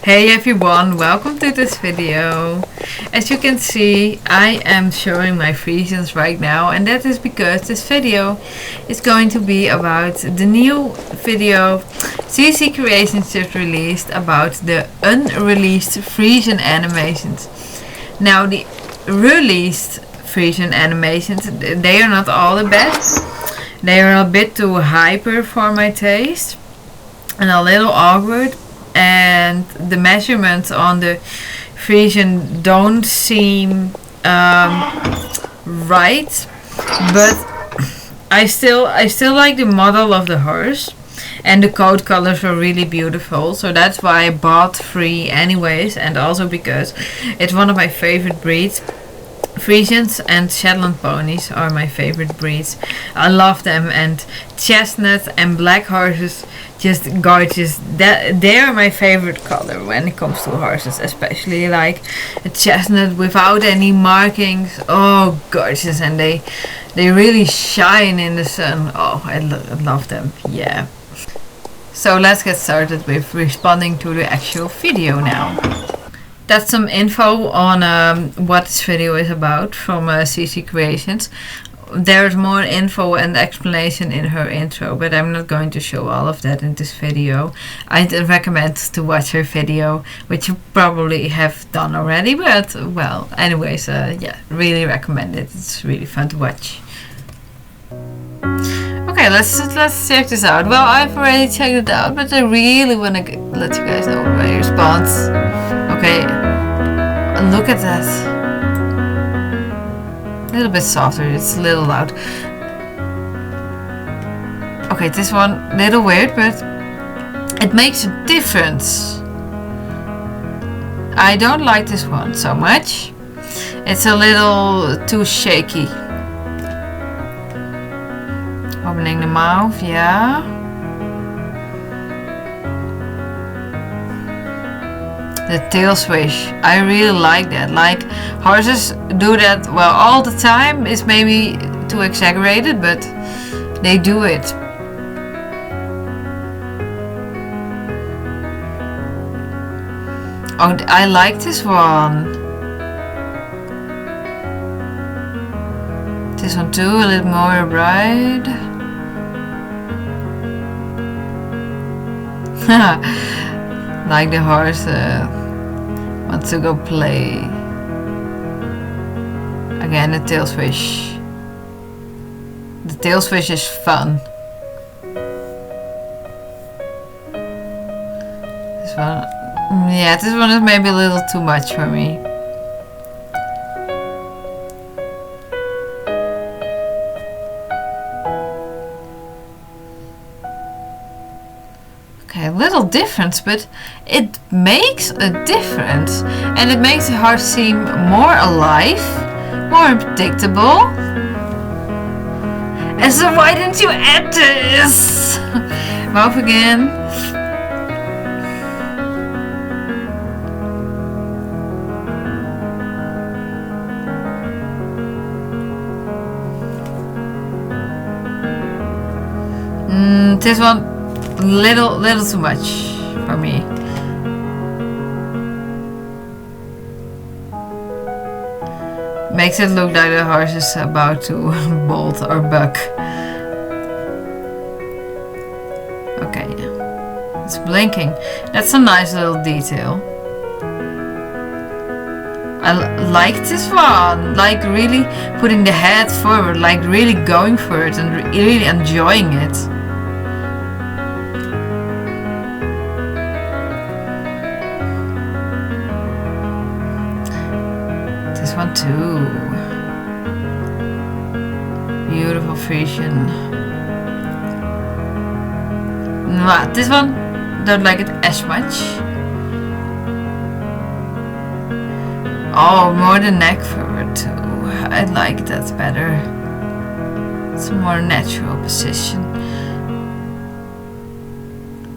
Hey everyone, welcome to this video. As you can see, I am showing my Friesians right now, and that is because this video is going to be about the new video CC Creations just released about the unreleased Friesian animations. Now the released Friesian animations, they are not all the best. They are a bit too hyper for my taste and a little awkward. And the measurements on the Friesian don't seem right, but I still like the model of the horse, and the coat colors are really beautiful, so that's why I bought 3 anyways, and also because it's one of my favorite breeds. Friesians and Shetland ponies are my favorite breeds. I love them, and chestnut and black horses, just gorgeous. They are my favorite color when it comes to horses, especially like a chestnut without any markings. Oh, gorgeous, and they really shine in the sun. Oh, I love them. Yeah. So let's get started with responding to the actual video now. That's some info on what this video is about from CC Creations. There's more info and explanation in her intro, but I'm not going to show all of that in this video. I'd recommend to watch her video, which you probably have done already, but well, anyways, yeah, really recommend it. It's really fun to watch. Okay, let's check this out. Well, I've already checked it out, but I really want to let you guys know my response. Okay, look at that. A little bit softer, it's a little loud. Okay, this one a little weird, but it makes a difference. I don't like this one so much. It's a little too shaky. Opening the mouth, yeah. The tail swish, I really like that. Like, horses do that, well, all the time. It's maybe too exaggerated, but they do it. Oh, I like this one. This one too, a little more bright. Like the horse wants to go play. Again, the tail swish. The tail swish is fun. This one, yeah, this one is maybe a little too much for me. Okay, a little difference, but it makes a difference, and it makes the horse seem more alive, more predictable. And so why didn't you add this? Mouth again. This one little too much for me. Makes it look like the horse is about to bolt or buck. Okay, it's blinking. That's a nice little detail. I like this one, like really putting the head forward, like really going for it and really enjoying it. This one too. Beautiful Friesian. Nah, this one, don't like it as much. Oh, more the neck forward too. I like that better. It's a more natural position.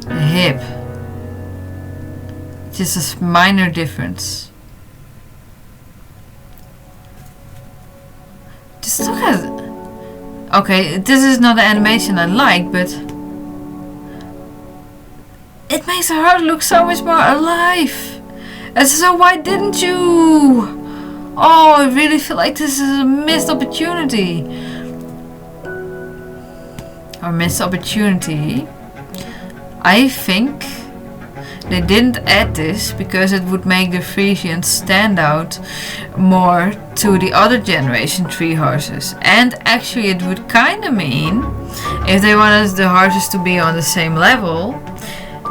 The hip. Just a minor difference. Just look at it. Okay, this is not the animation I like, but it makes the heart look so much more alive. And so why didn't you? Oh, I really feel like this is a missed opportunity. Or missed opportunity. I think they didn't add this because it would make the Friesians stand out more to the other generation 3 horses. And actually it would kind of mean, if they wanted the horses to be on the same level,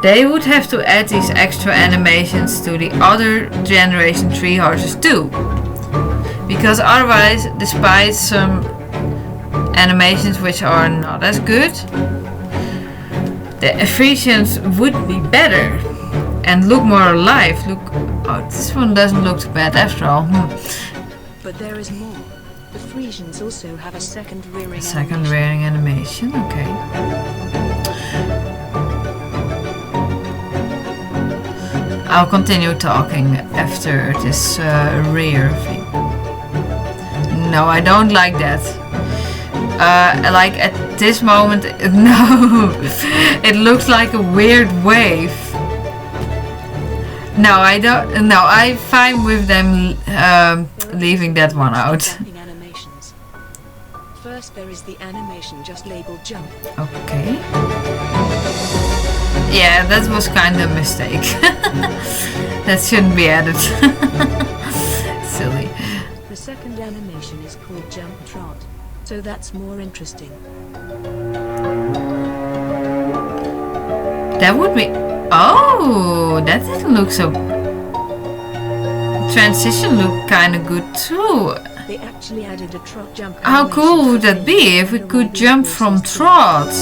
they would have to add these extra animations to the other generation 3 horses too. Because otherwise, despite some animations which are not as good, the Friesians would be better and look more alive. Look, oh, this one doesn't look too bad after all. But there is more. The Friesians also have a second rearing animation. Okay. I'll continue talking after this rear thing. No, I don't like that. Like at this moment, no, it looks like a weird wave. No, I don't. No, I'm fine with them leaving that one out. Animations. First, there is the animation just labeled jump. Okay. Yeah, that was kind of a mistake. That shouldn't be added. Silly. The second animation is called jump trot, so that's more interesting. That would be... Oh, that didn't look so... Transition looked kind of good too. They actually added a trot jump. How cool would that be if we could jump from Trot?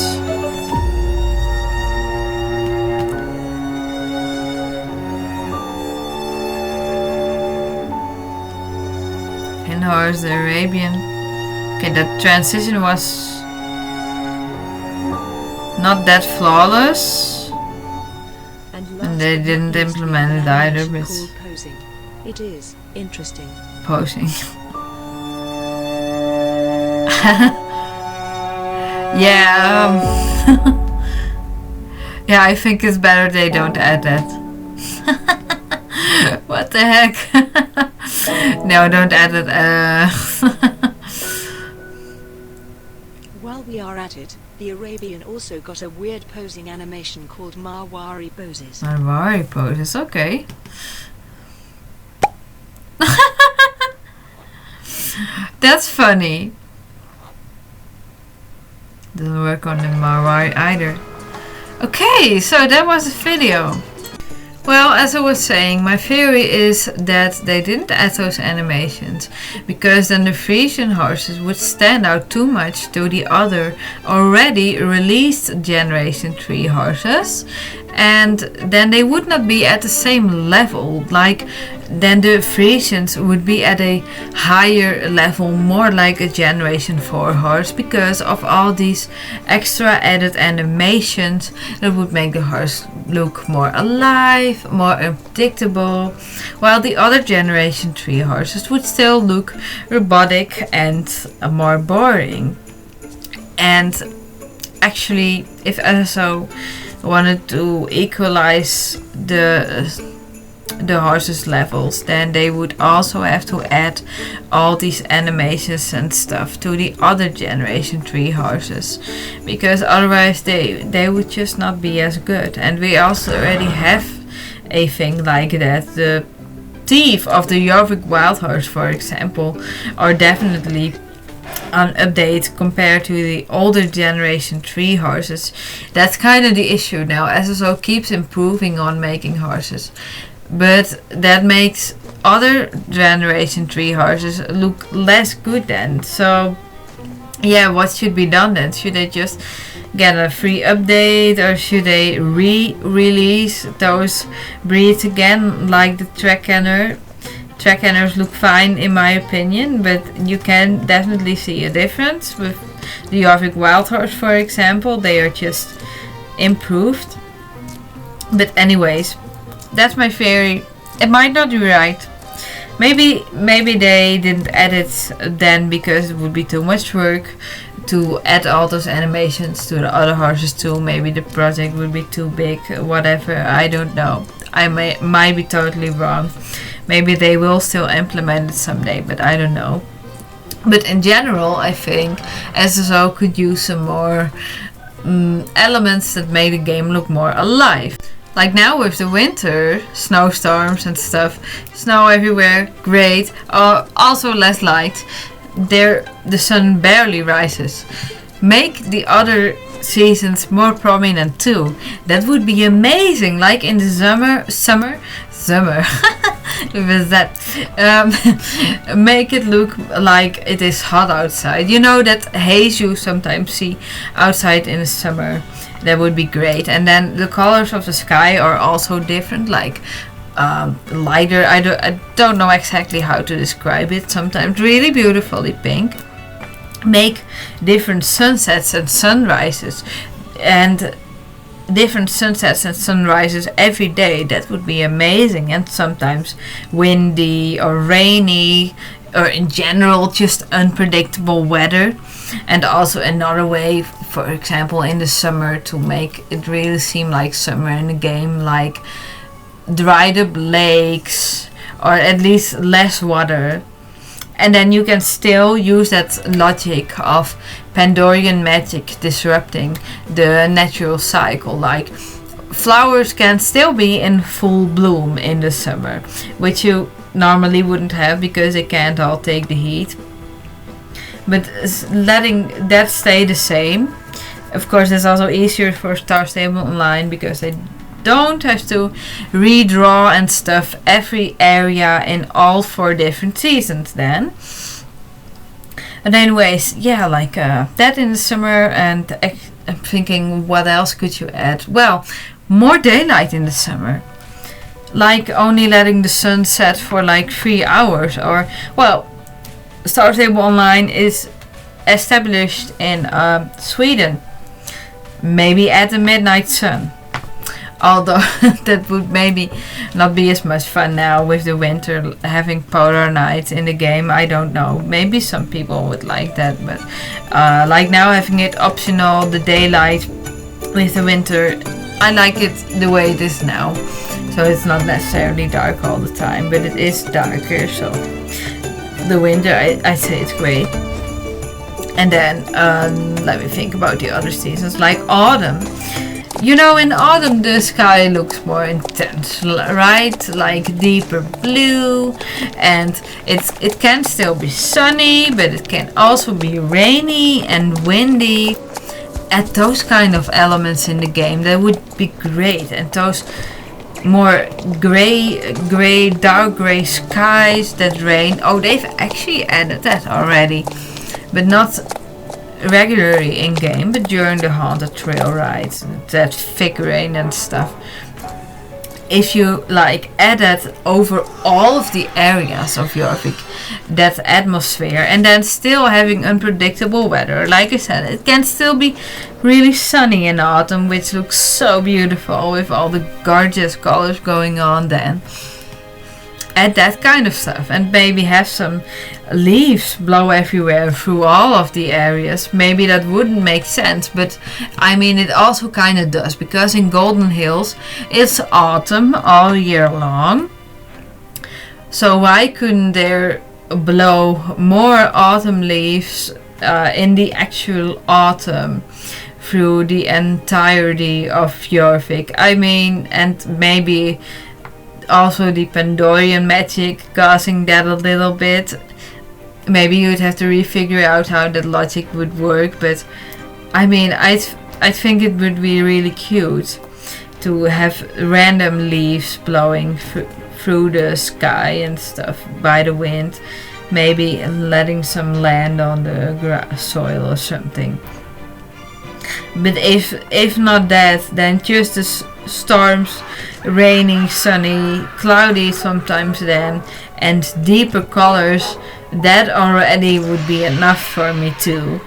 Horse, the Arabian. Okay, that transition was not that flawless, and they didn't implement it either. But posing. It is interesting. Posing. Yeah. Yeah, I think it's better they don't add that. What the heck? No, don't add it. While we are at it, the Arabian also got a weird posing animation called Marwari poses. Marwari poses, okay. That's funny. Doesn't work on the Marwari either. Okay, so that was the video. Well, as I was saying, my theory is that they didn't add those animations because then the Friesian horses would stand out too much to the other already released generation 3 horses, and then they would not be at the same level. Like, then the Friesians would be at a higher level, more like a generation 4 horse, because of all these extra added animations that would make the horse look more alive, more unpredictable, while the other generation 3 horses would still look robotic and more boring. And actually, if SSO wanted to equalize the horses levels, then they would also have to add all these animations and stuff to the other generation 3 horses, because otherwise they would just not be as good. And we also already have a thing like that. The teeth of the Jorvik wild horse, for example, are definitely an update compared to the older generation 3 horses. That's kind of the issue now. SSO keeps improving on making horses, but that makes other generation 3 horses look less good then. So yeah, what should be done then? Should they just get a free update, or should they re-release those breeds again, like the Canter? Canners look fine in my opinion, but you can definitely see a difference with the Jorvik wild horse, for example. They are just improved. But anyways, that's my theory. It might not be right. Maybe they didn't add it then because it would be too much work to add all those animations to the other horses too. Maybe the project would be too big, whatever, I don't know. I might be totally wrong. Maybe they will still implement it someday, but I don't know. But in general, I think SSO could use some more elements that make the game look more alive. Like now with the winter, snowstorms and stuff, snow everywhere, great. Also less light. There, the sun barely rises. Make the other seasons more prominent too. That would be amazing. Like in the summer. With that, make it look like it is hot outside. You know that haze you sometimes see outside in the summer. That would be great. And then the colors of the sky are also different, like lighter. I don't know exactly how to describe it. Sometimes really beautifully pink. Make different sunsets and sunrises, and different sunsets and sunrises every day. That would be amazing. And sometimes windy or rainy, or in general just unpredictable weather. And also another way, for example in the summer, to make it really seem like summer in the game, like dried up lakes, or at least less water. And then you can still use that logic of Pandorian magic disrupting the natural cycle. Like flowers can still be in full bloom in the summer, which you normally wouldn't have because they can't all take the heat. But letting that stay the same, of course, it's also easier for StarStableOnline because they don't have to redraw and stuff every area in all 4 different seasons then. And anyways, yeah, like that in the summer. And I'm thinking, what else could you add? Well, more daylight in the summer. Like only letting the sun set for like 3 hours. Or, well, StarStableOnline is established in Sweden. Maybe at the midnight sun. Although that would maybe not be as much fun now with the winter, having polar nights in the game. I don't know. Maybe some people would like that, but like now having it optional, the daylight with the winter, I like it the way it is now. So it's not necessarily dark all the time, but it is darker. So the winter, I say it's great. And then let me think about the other seasons, like autumn. You know, in autumn the sky looks more intense, right? Like deeper blue, and it can still be sunny, but it can also be rainy and windy. Add those kind of elements in the game, that would be great. And those more gray, dark gray skies that rain. Oh, they've actually added that already, but not regularly in game, but during the haunted trail rides, that thick rain and stuff. If you like add that over all of the areas of Jorvik, that atmosphere, and then still having unpredictable weather, like I said, it can still be really sunny in autumn, which looks so beautiful with all the gorgeous colors going on then. Add that kind of stuff, and maybe have some leaves blow everywhere through all of the areas. Maybe that wouldn't make sense, but I mean it also kind of does, because in Golden Hills it's autumn all year long. So why couldn't there blow more autumn leaves in the actual autumn through the entirety of Jorvik? I mean, and maybe also the Pandorian magic causing that a little bit. Maybe you'd have to refigure out how that logic would work, but I mean, I think it would be really cute to have random leaves blowing through the sky and stuff by the wind. Maybe letting some land on the soil or something. But if not that, then just the storms, raining, sunny, cloudy sometimes then, and deeper colors, that already would be enough for me too.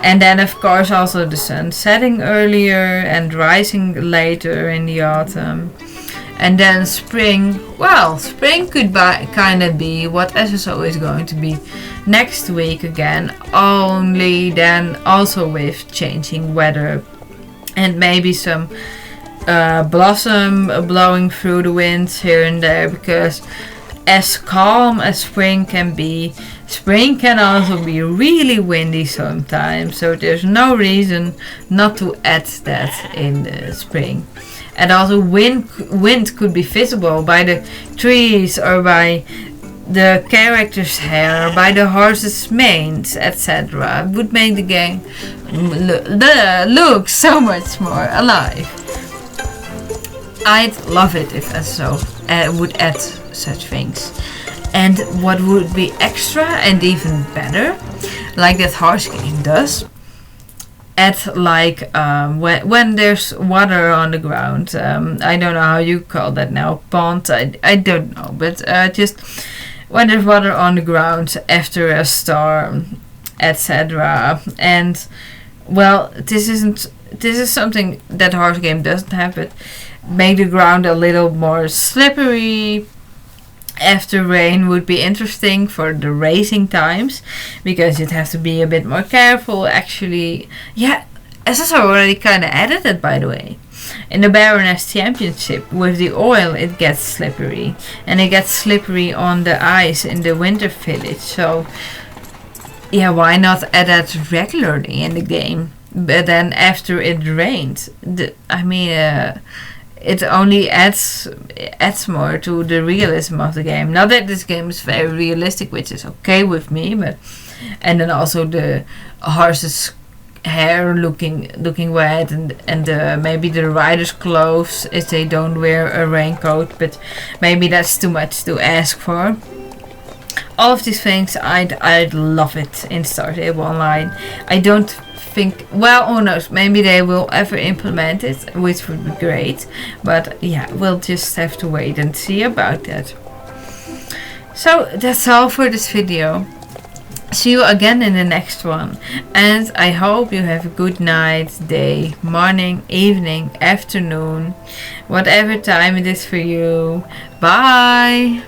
And then of course also the sun setting earlier and rising later in the autumn. And then spring, well, spring could kind of be what SSO is going to be next week again, only then also with changing weather and maybe some blossom blowing through the winds here and there, because as calm as spring can be, spring can also be really windy sometimes, so there's no reason not to add that in the spring. And also wind could be visible by the trees or by the character's hair, by the horse's manes, etc. It would make the game look so much more alive. I'd love it if SSO would add such things. And what would be extra and even better, like that horse game does, add like when there's water on the ground, I don't know how you call that now, pond, I don't know, but just when there's water on the ground after a storm, etc. And well, this is something that horse game doesn't have, but make the ground a little more slippery after rain would be interesting for the racing times, because you'd have to be a bit more careful. Actually, yeah, SSO already kind of added it, by the way. In the Baroness Championship, with the oil, it gets slippery, and it gets slippery on the ice in the winter village. So yeah, why not add that regularly in the game? But then after it rained, it only adds more to the realism of the game. Not that this game is very realistic, which is okay with me, but and then also the horse's hair looking wet, and maybe the rider's clothes if they don't wear a raincoat, but maybe that's too much to ask for. All of these things, I'd love it in StarStableOnline. I don't think, well, who knows, maybe they will ever implement it, which would be great, but yeah, we'll just have to wait and see about that. So that's all for this video. See you again in the next one, and I hope you have a good night, day, morning, evening, afternoon, whatever time it is for you. Bye!